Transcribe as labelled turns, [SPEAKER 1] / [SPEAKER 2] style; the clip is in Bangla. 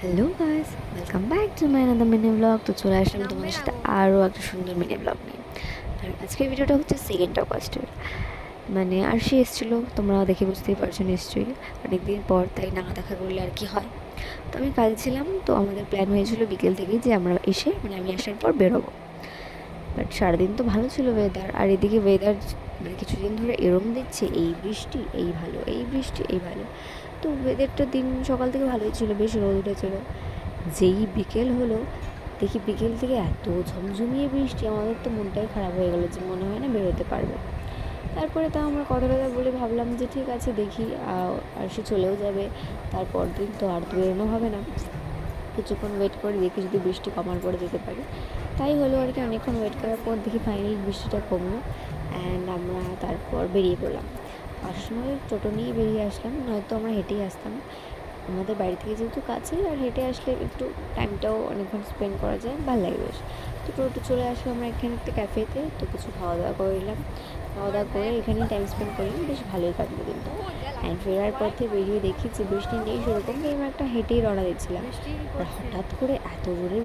[SPEAKER 1] Hello guys, welcome back to my another mini blog. তো চলে আসলাম তোমাদের সাথে আরও একটা সুন্দর মিনি ব্লগ নিয়ে। আর আজকের ভিডিওটা হচ্ছে 2 অগস্টের, মানে আরশি এসেছিলো, তোমরা দেখে বুঝতেই পারছো নিশ্চয়ই। অনেকদিন পর, তাই না দেখা করলে আর কি হয়। তো আমি কাজে ছিলাম, তো আমাদের প্ল্যান হয়েছিল বিকেল থেকেই যে আমরা এসে, মানে আমি আসার পর বেরোবো। বাট সারাদিন তো ভালো ছিল ওয়েদার, আর এদিকে ওয়েদার মানে কিছুদিন ধরে এরম দিচ্ছে, এই বৃষ্টি এই ভালো, এই বৃষ্টি এই ভালো। তো ওয়েদারটা দিন সকাল থেকে ভালোই ছিল, বেশ রোদ উঠেছিল। যেই বিকেল হলো, দেখি বিকেল থেকে এত ঝমঝমিয়ে বৃষ্টি, আমাদের তো মনটাই খারাপ হয়ে গেলো, যে মনে হয় না বেরোতে পারবো। তারপরে তো আমরা কথা টথা বলে ভাবলাম যে ঠিক আছে দেখি, আর সে চলেও যাবে, তারপর দিন তো আর তো বেরোনো হবে না। কিছুক্ষণ ওয়েট করে দেখি যদি বৃষ্টি কমার পরে যেতে পারি। তাই হলো আর কি, অনেকক্ষণ ওয়েট করার পর দেখি ফাইনালি বৃষ্টিটা কমলো, অ্যান্ড আমরা তারপর বেরিয়ে পড়লাম। আসার সময় টোটো নিয়ে বেরিয়ে আসলাম, নয়তো আমরা হেঁটেই আসতাম। আমাদের বাড়ি থেকে যেহেতু কাছেই, আর হেঁটে আসলে একটু টাইমটাও অনেকক্ষণ স্পেন্ড করা যায়, ভালো লাগে বেশ। তো টোটো চলে আসলো, আমরা এখানে একটা ক্যাফেতে, তো কিছু খাওয়া দাওয়া করে নিলাম। খাওয়া দাওয়া করে এখানেই টাইম স্পেন্ড করলাম, বেশ ভালোই কাটলো কিন্তু। অ্যান্ড ফেরার পথে বেরিয়ে দেখি যে বৃষ্টি নেই সেরকম, আমরা একটা হেঁটেই রওনা দিচ্ছিলাম। আর হঠাৎ করে এত জোরে